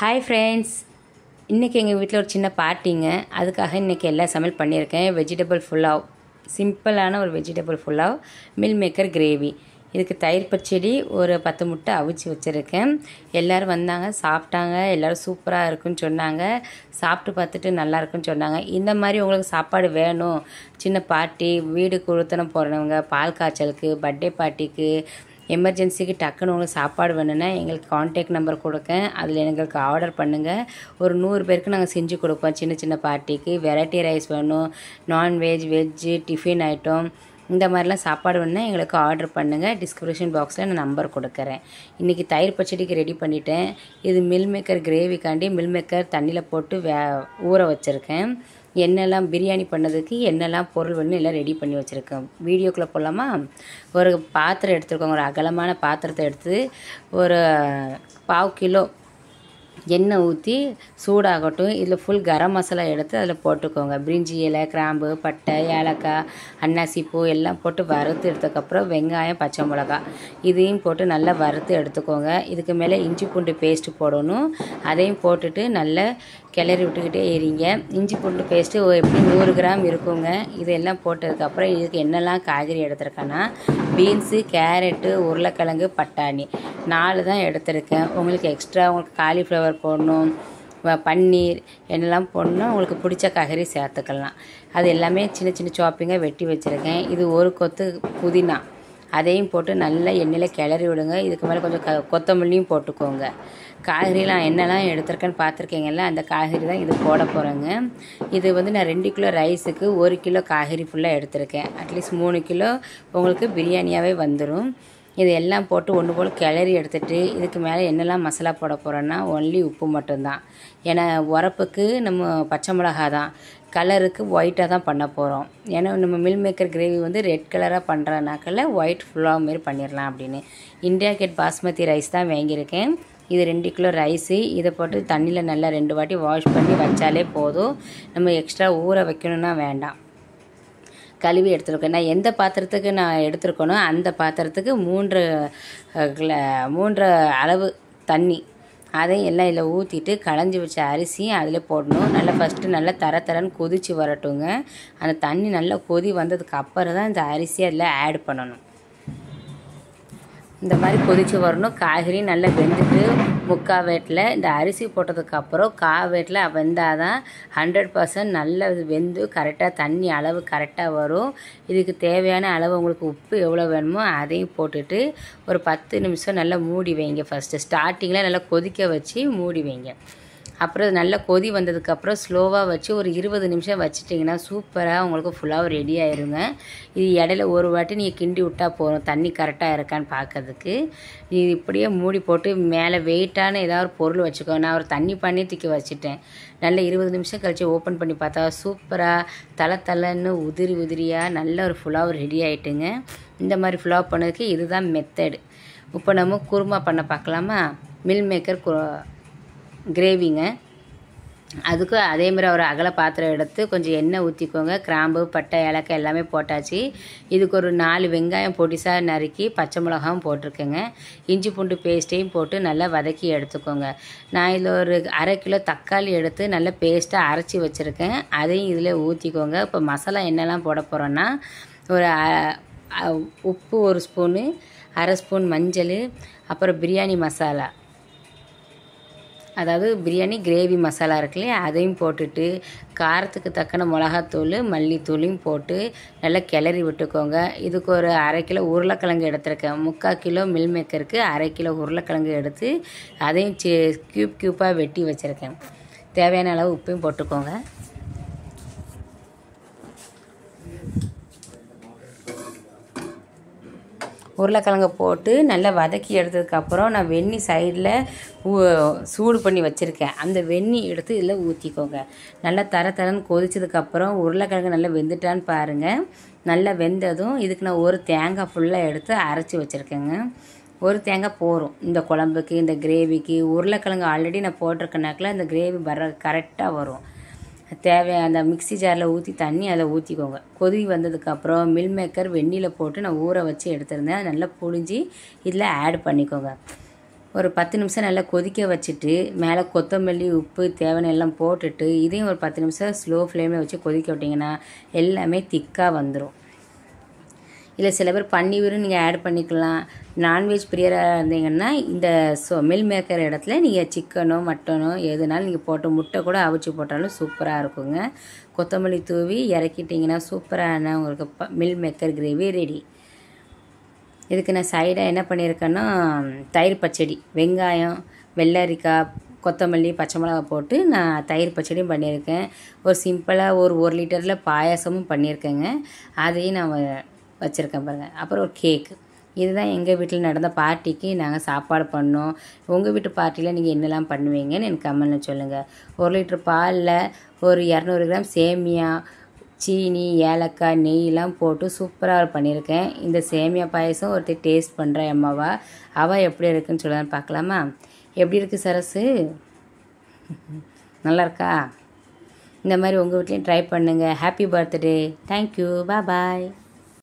Hi friends, இன்றைக்கி எங்கள் வீட்டில் ஒரு சின்ன பார்ட்டிங்க. அதுக்காக இன்றைக்கி எல்லா சமையல் பண்ணியிருக்கேன். வெஜிடபிள் புலாவ், சிம்பிளான ஒரு vegetable pulao, meal maker gravy. இதுக்கு தயிர் பச்சடி, ஒரு 10 முட்டை அவிச்சு வச்சுருக்கேன். எல்லோரும் வந்தாங்க, சாப்பிட்டாங்க. எல்லோரும் சூப்பராக இருக்குன்னு சொன்னாங்க. சாப்பிட்டு பார்த்துட்டு நல்லா இருக்குன்னு சொன்னாங்க. இந்த மாதிரி உங்களுக்கு சாப்பாடு வேணும், சின்ன பார்ட்டி, வீடு குழுத்தனம் போகிறவங்க, பால் காய்ச்சலுக்கு, பர்த்டே பார்ட்டிக்கு, எமர்ஜென்சிக்கு டக்குன்னு உங்களுக்கு சாப்பாடு வேணும்னா எங்களுக்கு கான்டாக்ட் நம்பர் கொடுக்கேன். அதில் எங்களுக்கு ஆர்டர் பண்ணுங்கள். ஒரு 100 பேருக்கு நாங்கள் செஞ்சு கொடுப்போம். சின்ன சின்ன பார்ட்டிக்கு வெரைட்டி ரைஸ் வேணும், நான்வெஜ், வெஜ்ஜு, டிஃபின் ஐட்டம், இந்த மாதிரிலாம் சாப்பாடு வேணுன்னா எங்களுக்கு ஆர்டர் பண்ணுங்கள். டிஸ்கிரிப்ஷன் பாக்ஸில் நான் நம்பர் கொடுக்குறேன். இன்றைக்கி தயிர் பச்சடிக்கு ரெடி பண்ணிட்டேன். இது மில் மேக்கர் கிரேவிக்காண்டி மில் மேக்கர் தண்ணியில் போட்டு ஊற வச்சுருக்கேன். என்னெல்லாம் பிரியாணி பண்ணதுக்கு என்னெல்லாம் பொருள் வேணும் எல்லாம் ரெடி பண்ணி வச்சுருக்கேன். வீடியோக்குள்ளே போகலாமா? ஒரு பாத்திரம் எடுத்துருக்கோங்க. ஒரு அகலமான பாத்திரத்தை எடுத்து ஒரு 1/4 கிலோ எண்ணெய் ஊற்றி சூடாகட்டும். இதில் ஃபுல் கரம் மசாலா எடுத்து அதில் போட்டுக்கோங்க. பிரிஞ்சி இலை, கிராம்பு, பட்டை, ஏலக்காய், அன்னாசி பூ எல்லாம் போட்டு வறுத்து எடுத்ததுக்கப்புறம் வெங்காயம், பச்சை மிளகாய் இதையும் போட்டு நல்லா வறுத்து எடுத்துக்கோங்க. இதுக்கு மேலே இஞ்சி பூண்டு பேஸ்ட்டு போடணும். அதையும் போட்டுட்டு நல்லா கிளறி விட்டுக்கிட்டே இருங்க. இஞ்சி பூண்டு பேஸ்ட்டு எப்படி 100 கிராம் இருக்குங்க. இதெல்லாம் போட்டதுக்கப்புறம் இதுக்கு என்னெல்லாம் காய்கறி எடுத்துருக்கேன்னா, பீன்ஸு, கேரட்டு, உருளைக்கிழங்கு, பட்டாணி 4 தான் எடுத்திருக்கேன். உங்களுக்கு எக்ஸ்ட்ரா உங்களுக்கு காலிஃப்ளவர் போடணும், பன்னீர் என்னெல்லாம் போடணும், உங்களுக்கு பிடிச்ச காய்கறி சேர்த்துக்கலாம். அது எல்லாமே சின்ன சின்ன சாப்பிங்காக வெட்டி வச்சுருக்கேன். இது ஒரு கொத்து புதினா, அதையும் போட்டு நல்லா எண்ணெயில் கிளறி விடுங்க. இதுக்கு மேலே கொஞ்சம் கொத்தமல்லியும் போட்டுக்கோங்க. காய்கறிலாம் என்னெல்லாம் எடுத்திருக்கேன்னு பார்த்துருக்கீங்கல்ல, அந்த காய்கறி தான் இது போட போகிறேங்க. இது நான் 2 கிலோ ரைஸுக்கு 1 கிலோ காய்கறி ஃபுல்லாக எடுத்திருக்கேன். அட்லீஸ்ட் 3 கிலோ உங்களுக்கு பிரியாணியாகவே வந்துடும். இது எல்லாம் போட்டு ஒன்று போல் கிளறி எடுத்துகிட்டு இதுக்கு மேலே என்னெல்லாம் மசாலா போட போகிறோன்னா, ஒன்லி உப்பு மட்டும்தான். ஏன்னா உரப்புக்கு நம்ம பச்சை மிளகா தான், கலருக்கு ஒயிட்டாக தான் பண்ண போகிறோம். ஏன்னா நம்ம மில் மேக்கர் கிரேவி ரெட் கலராக பண்ணுறனாக்கல ஒயிட் ஃபுல்லாக மாரி பண்ணிடலாம் அப்படின்னு. இந்தியா கேட் பாஸ்மதி ரைஸ் தான் வாங்கியிருக்கேன். இது 2 கிலோ ரைஸு. இதை போட்டு தண்ணியில் நல்லா 2 வாட்டி வாஷ் பண்ணி வச்சாலே போதும். நம்ம எக்ஸ்ட்ரா ஊற வைக்கணுன்னா வேண்டாம். கழுவி எடுத்துருக்கேன். நான் எந்த பாத்திரத்துக்கு நான் எடுத்துருக்கேனோ அந்த பாத்திரத்துக்கு 3 அளவு தண்ணி, அதையும் எல்லாம் இதில் ஊற்றிட்டு களைஞ்சி வச்ச அரிசியும் அதில் போடணும். நல்லா ஃபஸ்ட்டு நல்லா தரன்னு கொதித்து வரட்டுங்க. அந்த தண்ணி நல்லா கொதி வந்ததுக்கு அப்புறம் தான் இந்த அரிசியை அதில் ஆட் பண்ணணும். இந்த மாதிரி கொதித்து வரணும். காய்கறி நல்லா வெந்துட்டு முக்கால் வேட்டில் இந்த அரிசி போட்டதுக்கப்புறம் வேட்டில் வெந்தால் தான் 100% நல்லா வெந்து கரெக்டாக தண்ணி அளவு கரெக்டாக வரும். இதுக்கு தேவையான அளவு உங்களுக்கு உப்பு எவ்வளோ வேணுமோ அதையும் போட்டுட்டு ஒரு 10 நிமிஷம் நல்லா மூடி வைங்க. ஃபஸ்ட்டு ஸ்டார்டிங்கில் நல்லா கொதிக்க வச்சு மூடி வைங்க. அப்புறம் நல்லா கொதி வந்ததுக்கப்புறம் ஸ்லோவாக வச்சு ஒரு 20 நிமிஷம் வச்சிட்டிங்கன்னா சூப்பராக உங்களுக்கு ஃபுல்லாக ரெடி ஆயிருங்க. இது இடையில ஒரு வாட்டி நீங்கள் கிண்டி விட்டால் போதும், தண்ணி கரெக்டாக இருக்கான்னு பார்க்கறதுக்கு. இது இப்படியே மூடி போட்டு மேலே வெயிட்டான ஏதாவது பொருள் வச்சுக்கோ. நான் ஒரு தண்ணி பண்ணி தூக்கி வச்சுட்டேன். நல்லா 20 நிமிஷம் கழித்து ஓப்பன் பண்ணி பார்த்தா சூப்பராக தலைன்னு உதிரியாக நல்ல ஒரு ஃபுல்லாக ரெடி ஆகிட்டுங்க. இந்த மாதிரி ஃபுல்லாக பண்ணதுக்கு இதுதான் மெத்தடு. இப்போ நம்ம குருமா பண்ண பார்க்கலாமா? மில் மேக்கர் கிரேவிங்க. அதுக்கு அதேமாதிரி ஒரு அகல பாத்திரம் எடுத்து கொஞ்சம் எண்ணெய் ஊற்றிக்கோங்க. கிராம்பு, பட்டை, ஏலக்காய் எல்லாமே போட்டாச்சு. இதுக்கு ஒரு 4 வெங்காயம் பொடிசாக நறுக்கி பச்சை மிளகாவும் போட்டிருக்கேங்க. இஞ்சி பூண்டு பேஸ்ட்டையும் போட்டு நல்லா வதக்கி எடுத்துக்கோங்க. நான் இதில் ஒரு 1/2 கிலோ தக்காளி எடுத்து நல்லா பேஸ்ட்டாக அரைச்சி வச்சுருக்கேன். அதையும் இதில் ஊற்றிக்கோங்க. இப்போ மசாலா என்னெல்லாம் போட போகிறோன்னா, ஒரு உப்பு 1 ஸ்பூனு, 1/2 ஸ்பூன் மஞ்சள், அப்புறம் பிரியாணி மசாலா, அதாவது பிரியாணி கிரேவி மசாலா இருக்கு இல்லையா, அதையும் போட்டுட்டு காரத்துக்கு தக்கன மிளகாத்தூள், மல்லித்தூளையும் போட்டு நல்லா கிளறி விட்டுக்கோங்க. இதுக்கு ஒரு 1/2 கிலோ உருளைக்கிழங்கு எடுத்துருக்கேன். 3/4 கிலோ மில் மேக்கருக்கு 1/2 கிலோ உருளைக்கிழங்கு எடுத்து அதையும் க்யூப்பாக வெட்டி வச்சுருக்கேன். தேவையான அளவு உப்பையும் போட்டுக்கோங்க. உருளைக்கிழங்கை போட்டு நல்லா வதக்கி எடுத்ததுக்கப்புறம் நான் வெந்நி சைடில் சூடு பண்ணி வச்சுருக்கேன். அந்த வெந்நி எடுத்து இதில் ஊற்றிக்கோங்க. நல்லா தரன்னு கொதிச்சதுக்கப்புறம் உருளைக்கிழங்கு நல்லா வெந்துட்டான்னு பாருங்கள். நல்லா வெந்ததும் இதுக்கு நான் ஒரு தேங்காய் ஃபுல்லாக எடுத்து அரைச்சி வச்சுருக்கேங்க. ஒரு தேங்காய் போதும் இந்த குழம்புக்கு, இந்த கிரேவிக்கு. உருளைக்கிழங்கு ஆல்ரெடி நான் போட்டிருக்கனாக்கில் இந்த கிரேவி கரெக்டாக வரும். தேவையான அந்த மிக்ஸி ஜாரில் ஊற்றி தண்ணி அதில் ஊற்றிக்கோங்க. கொதி வந்ததுக்கப்புறம் மில் மேக்கர் வெந்நியில் போட்டு நான் ஊற வச்சு எடுத்துருந்தேன். நல்லா புழிஞ்சி இதில் ஆட் பண்ணிக்கோங்க. ஒரு 10 நிமிஷம் நல்லா கொதிக்க வச்சுட்டு மேலே கொத்தமல்லி உப்பு தேவையான எல்லாம் போட்டுட்டு இதையும் ஒரு 10 நிமிஷம் ஸ்லோ ஃப்ளேமில் வச்சு கொதிக்க விட்டிங்கன்னா எல்லாமே திக்காக வந்துடும். இல்லை சில பேர் பன்னீரும் நீங்கள் ஆட் பண்ணிக்கலாம். நான்வெஜ் பிரியராக இருந்தீங்கன்னா இந்த மில் மேக்கர் இடத்துல நீங்கள் சிக்கனோ மட்டனோ எதுனாலும் நீங்கள் போட்டு முட்டை கூட அவிச்சு போட்டாலும் சூப்பராக இருக்குங்க. கொத்தமல்லி தூவி இறக்கிட்டிங்கன்னா சூப்பரான உங்களுக்கு மில் மேக்கர் கிரேவி ரெடி. இதுக்கு நான் சைடாக என்ன பண்ணியிருக்கேன்னா தயிர் பச்சடி, வெங்காயம், வெள்ளரிக்காய், கொத்தமல்லி, பச்சை மிளகா போட்டு நான் தயிர் பச்சடியும் பண்ணியிருக்கேன். ஒரு சிம்பிளாக ஒரு லிட்டரில் பாயாசமும் பண்ணியிருக்கேங்க. அதையும் நான் வச்சுருக்கேன் பாருங்கள். அப்புறம் ஒரு கேக்கு. இதுதான் எங்கள் வீட்டில் நடந்த பார்ட்டிக்கு நாங்கள் சாப்பாடு பண்ணோம். உங்கள் வீட்டு பார்ட்டியில் நீங்கள் என்னெல்லாம் பண்ணுவீங்கன்னு எனக்கு கமெண்ட்டில் சொல்லுங்கள். 1 லிட்டர் பாலில் ஒரு 200 கிராம் சேமியா, சீனி, ஏலக்காய், நெய்யெலாம் போட்டு சூப்பராக பண்ணியிருக்கேன். இந்த சேமியா பாயசம் ஒருத்தர் டேஸ்ட் பண்ணுறேன் அம்மாவா. அவள் எப்படி இருக்குன்னு சொல்லலான்னு பார்க்கலாமா? எப்படி இருக்குது சரசு? நல்லா இருக்கா? இந்த மாதிரி உங்கள் வீட்லேயும் ட்ரை பண்ணுங்கள். Happy birthday. தேங்க்யூ. பாய்.